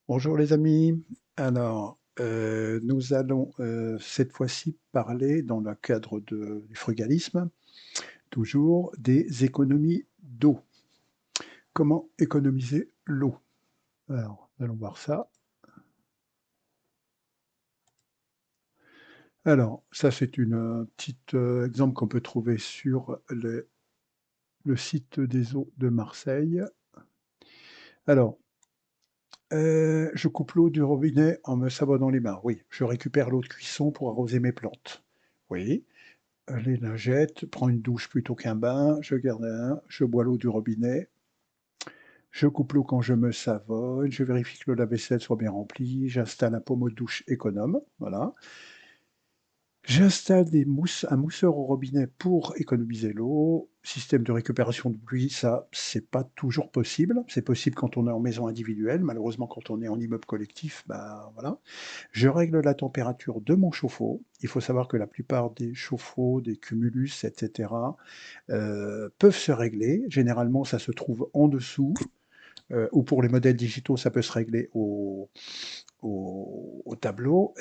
Bonjour les amis. Alors, nous allons cette fois-ci parler, dans le cadre du frugalisme, toujours des économies d'eau. Comment économiser l'eau? Alors, allons voir ça. Alors, ça c'est une petite exemple qu'on peut trouver sur le site des eaux de Marseille. Alors, je coupe l'eau du robinet en me savonnant les mains. Oui, je récupère l'eau de cuisson pour arroser mes plantes. Oui. Les lingettes, prends une douche plutôt qu'un bain, je garde un, je bois l'eau du robinet, je coupe l'eau quand je me savonne, je vérifie que le lave-vaisselle soit bien rempli, j'installe un pommeau de douche économe, voilà. J'installe un mousseur au robinet pour économiser l'eau. Système de récupération de pluie, ça, c'est pas toujours possible. C'est possible quand on est en maison individuelle. Malheureusement, quand on est en immeuble collectif, bah voilà. Je règle la température de mon chauffe-eau. Il faut savoir que la plupart des chauffe-eau, des cumulus, etc., peuvent se régler. Généralement, ça se trouve en dessous, ou pour les modèles digitaux, ça peut se régler au tableau.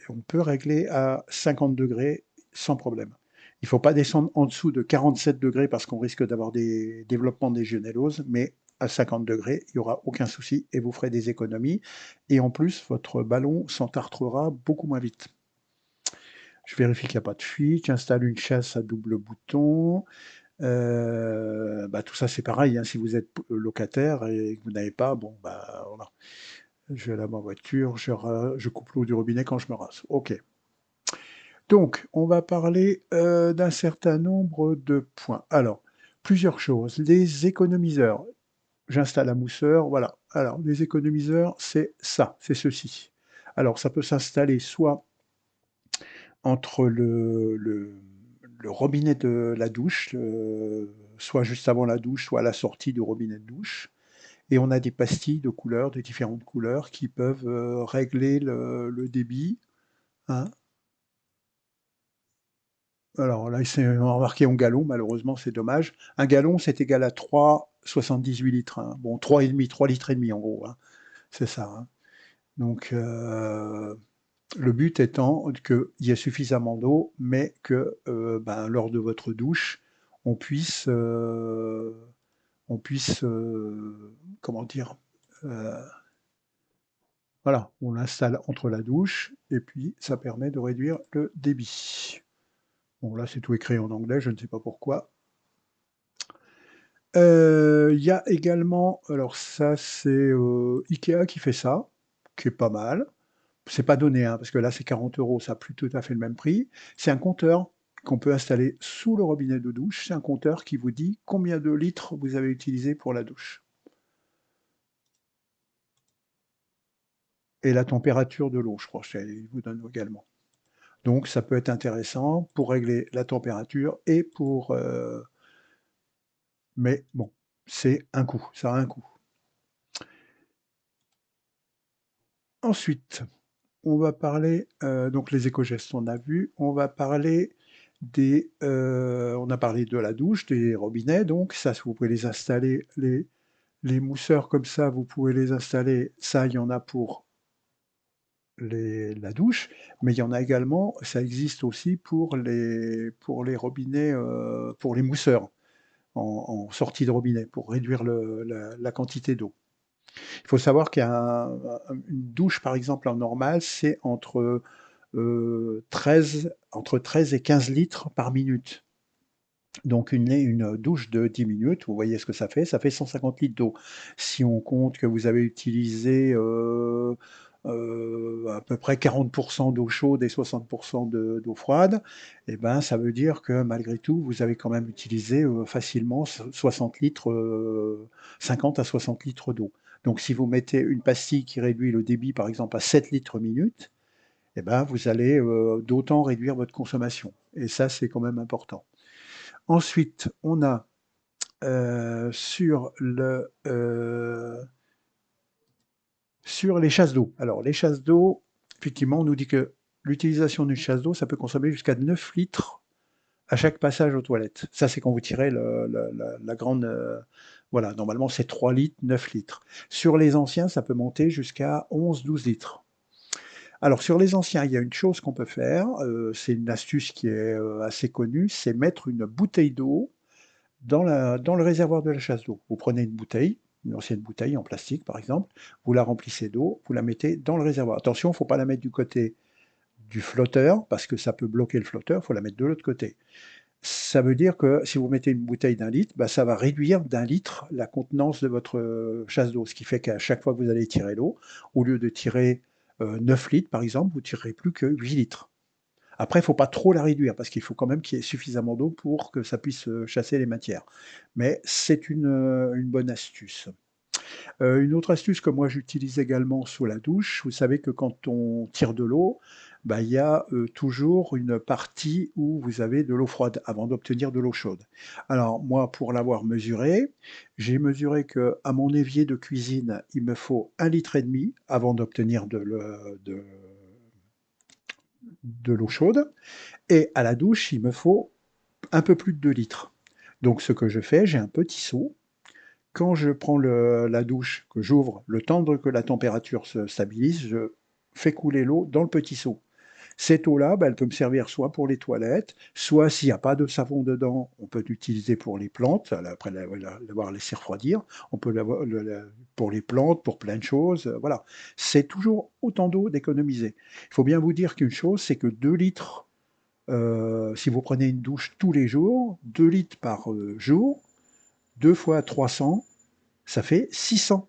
On peut régler à 50 degrés sans problème. Il ne faut pas descendre en dessous de 47 degrés parce qu'on risque d'avoir des développements de légionellose, mais à 50 degrés, il n'y aura aucun souci et vous ferez des économies. Et en plus, votre ballon s'entartrera beaucoup moins vite. Je vérifie qu'il n'y a pas de fuite, j'installe une chasse à double bouton. Bah, tout ça, c'est pareil, hein, si vous êtes locataire et que vous n'avez pas, bon, bah, voilà. Je vais à ma voiture, je coupe l'eau du robinet quand je me rase. OK. Donc, on va parler d'un certain nombre de points. Alors, plusieurs choses. Les économiseurs. J'installe un mousseur, voilà. Alors, les économiseurs, c'est ça, c'est ceci. Alors, ça peut s'installer soit entre le robinet de la douche, soit juste avant la douche, soit à la sortie du robinet de douche. Et on a des pastilles de couleurs, de différentes couleurs, qui peuvent régler le débit, hein. Alors là, c'est marqué en gallons, malheureusement, c'est dommage. Un gallon, c'est égal à 3,78 litres, hein. Bon, 3,5, 3 litres et demi, en gros, hein. C'est ça, hein. Donc, le but étant qu'il y ait suffisamment d'eau, mais que ben, lors de votre douche, on puisse, on puisse comment dire, euh, voilà, on l'installe entre la douche et puis ça permet de réduire le débit. Bon, là, c'est tout écrit en anglais, je ne sais pas pourquoi. Il y a également, alors ça, c'est Ikea qui fait ça, qui est pas mal. C'est pas donné, hein, parce que là, c'est 40 euros, ça n'a plus tout à fait le même prix. C'est un compteur qu'on peut installer sous le robinet de douche. C'est un compteur qui vous dit combien de litres vous avez utilisé pour la douche. Et la température de l'eau, je crois, il vous donne également. Donc, ça peut être intéressant pour régler la température et pour... mais bon, c'est un coût, ça a un coût. Ensuite, on va parler, donc les éco-gestes, on a vu, on va parler on a parlé de la douche, des robinets, donc ça, vous pouvez les installer, les mousseurs comme ça, vous pouvez les installer, ça, il y en a pour la douche, mais il y en a également, ça existe aussi pour les robinets, pour les mousseurs en sortie de robinet, pour réduire la quantité d'eau. Il faut savoir une douche, par exemple, en normal, c'est entre 13 et 15 litres par minute. Donc une douche de 10 minutes, vous voyez ce que ça fait 150 litres d'eau. Si on compte que vous avez utilisé à peu près 40% d'eau chaude et 60% d'eau froide, eh ben, ça veut dire que malgré tout, vous avez quand même utilisé facilement 60 litres, 50 à 60 litres d'eau. Donc si vous mettez une pastille qui réduit le débit par exemple à 7 litres minute, eh ben, vous allez d'autant réduire votre consommation. Et ça, c'est quand même important. Ensuite, on a sur les chasses d'eau. Alors, les chasses d'eau, effectivement, on nous dit que l'utilisation d'une chasse d'eau, ça peut consommer jusqu'à 9 litres à chaque passage aux toilettes. Ça, c'est quand vous tirez la grande... voilà, normalement, c'est 3 litres, 9 litres. Sur les anciens, ça peut monter jusqu'à 11-12 litres. Alors, sur les anciens, il y a une chose qu'on peut faire, c'est une astuce qui est assez connue, c'est mettre une bouteille d'eau dans le réservoir de la chasse d'eau. Vous prenez une bouteille, une ancienne bouteille en plastique par exemple, vous la remplissez d'eau, vous la mettez dans le réservoir. Attention, il ne faut pas la mettre du côté du flotteur, parce que ça peut bloquer le flotteur, il faut la mettre de l'autre côté. Ça veut dire que si vous mettez une bouteille d'un litre, bah, ça va réduire d'un litre la contenance de votre chasse d'eau, ce qui fait qu'à chaque fois que vous allez tirer l'eau, au lieu de tirer 9 litres par exemple, vous tirerez plus que 8 litres. Après, il ne faut pas trop la réduire, parce qu'il faut quand même qu'il y ait suffisamment d'eau pour que ça puisse chasser les matières. Mais c'est une bonne astuce. Une autre astuce que moi j'utilise également sous la douche, vous savez que quand on tire de l'eau, bah, il y a toujours une partie où vous avez de l'eau froide avant d'obtenir de l'eau chaude. Alors moi, pour l'avoir mesuré, j'ai mesuré que à mon évier de cuisine, il me faut 1,5 litre avant d'obtenir de l'eau chaude, et à la douche, il me faut un peu plus de 2 litres. Donc ce que je fais, j'ai un petit seau. Quand je prends la douche, que j'ouvre, le temps que la température se stabilise, je fais couler l'eau dans le petit seau. Cette eau-là, bah, elle peut me servir soit pour les toilettes, soit s'il n'y a pas de savon dedans, on peut l'utiliser pour les plantes, après l'avoir laissé refroidir, on peut l'avoir pour les plantes, pour plein de choses, voilà. C'est toujours autant d'eau d'économiser. Il faut bien vous dire qu'une chose, c'est que 2 litres, si vous prenez une douche tous les jours, 2 litres par jour, 2 fois 300, ça fait 600,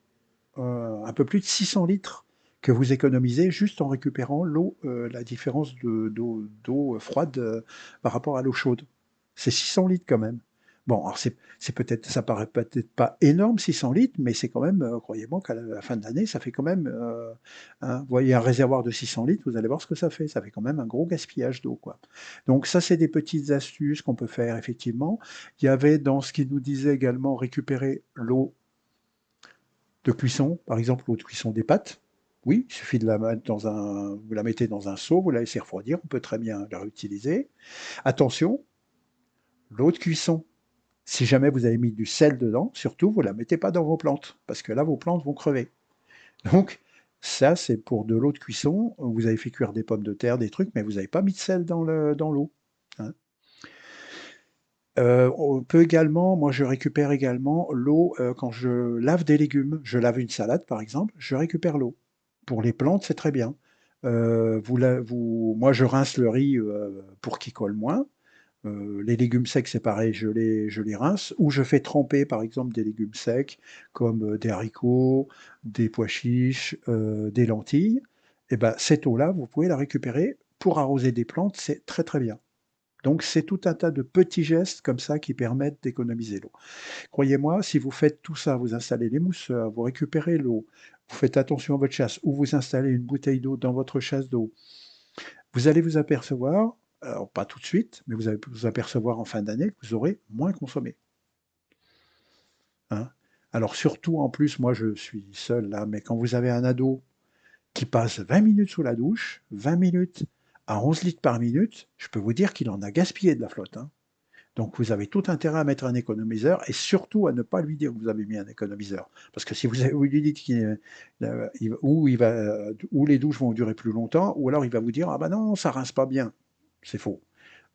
un peu plus de 600 litres que vous économisez juste en récupérant l'eau, la différence d'eau froide par rapport à l'eau chaude. C'est 600 litres quand même. Bon, alors c'est peut-être, ça paraît peut-être pas énorme 600 litres, mais c'est quand même, croyez-moi qu'à la fin de l'année, ça fait quand même, vous voyez un réservoir de 600 litres, vous allez voir ce que ça fait. Ça fait quand même un gros gaspillage d'eau, quoi. Donc ça, c'est des petites astuces qu'on peut faire effectivement. Il y avait dans ce qui nous disait également récupérer l'eau de cuisson, par exemple l'eau de cuisson des pâtes. Oui, il suffit de la mettre vous la mettez dans un seau, vous la laissez refroidir, on peut très bien la réutiliser. Attention, l'eau de cuisson, si jamais vous avez mis du sel dedans, surtout vous la mettez pas dans vos plantes, parce que là vos plantes vont crever. Donc ça c'est pour de l'eau de cuisson, vous avez fait cuire des pommes de terre, des trucs, mais vous n'avez pas mis de sel dans l'eau. Hein. On peut également, moi je récupère également l'eau quand je lave des légumes. Je lave une salade par exemple, je récupère l'eau. Pour les plantes, c'est très bien. Moi je rince le riz pour qu'il colle moins. Les légumes secs, c'est pareil, je les rince. Ou je fais tremper par exemple des légumes secs comme des haricots, des pois chiches, des lentilles. Et ben cette eau-là, vous pouvez la récupérer pour arroser des plantes, c'est très très bien. Donc c'est tout un tas de petits gestes comme ça qui permettent d'économiser l'eau. Croyez-moi, si vous faites tout ça, vous installez les mousseurs, vous récupérez l'eau, vous faites attention à votre chasse, ou vous installez une bouteille d'eau dans votre chasse d'eau, vous allez vous apercevoir, alors pas tout de suite, mais vous allez vous apercevoir en fin d'année que vous aurez moins consommé. Hein. Alors surtout en plus, moi je suis seul là, mais quand vous avez un ado qui passe 20 minutes sous la douche, 20 minutes à 11 litres par minute, je peux vous dire qu'il en a gaspillé de la flotte. Hein. Donc vous avez tout intérêt à mettre un économiseur et surtout à ne pas lui dire que vous avez mis un économiseur. Parce que si vous lui dites où les douches vont durer plus longtemps, ou alors il va vous dire ah ben non, ça rince pas bien. C'est faux.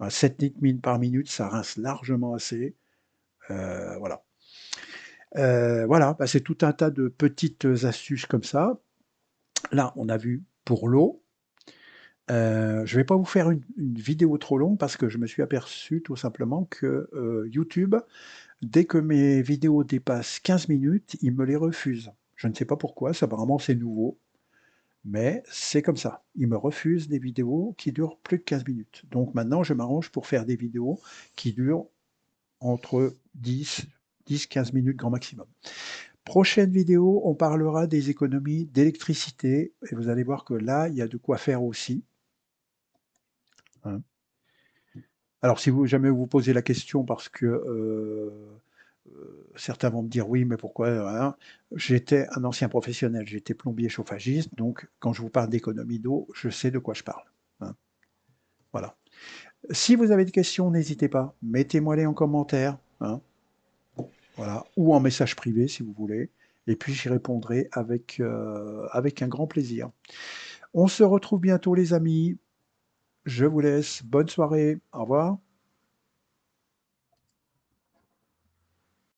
7 litres par minute, ça rince largement assez. Voilà. Voilà, bah, c'est tout un tas de petites astuces comme ça. Là, on a vu pour l'eau. Je ne vais pas vous faire une vidéo trop longue parce que je me suis aperçu tout simplement que YouTube, dès que mes vidéos dépassent 15 minutes, il me les refuse. Je ne sais pas pourquoi, ça apparemment c'est nouveau, mais c'est comme ça. Il me refuse des vidéos qui durent plus de 15 minutes. Donc maintenant, je m'arrange pour faire des vidéos qui durent entre 10-15 minutes grand maximum. Prochaine vidéo, on parlera des économies d'électricité et vous allez voir que là, il y a de quoi faire aussi. Hein. Alors, si vous jamais vous posez la question, parce que certains vont me dire oui, mais pourquoi hein. J'étais un ancien professionnel, j'étais plombier chauffagiste, donc quand je vous parle d'économie d'eau, je sais de quoi je parle. Hein. Voilà. Si vous avez des questions, n'hésitez pas, mettez-moi-les en commentaire, hein, voilà, ou en message privé si vous voulez, et puis j'y répondrai avec un grand plaisir. On se retrouve bientôt les amis, je vous laisse, bonne soirée, au revoir.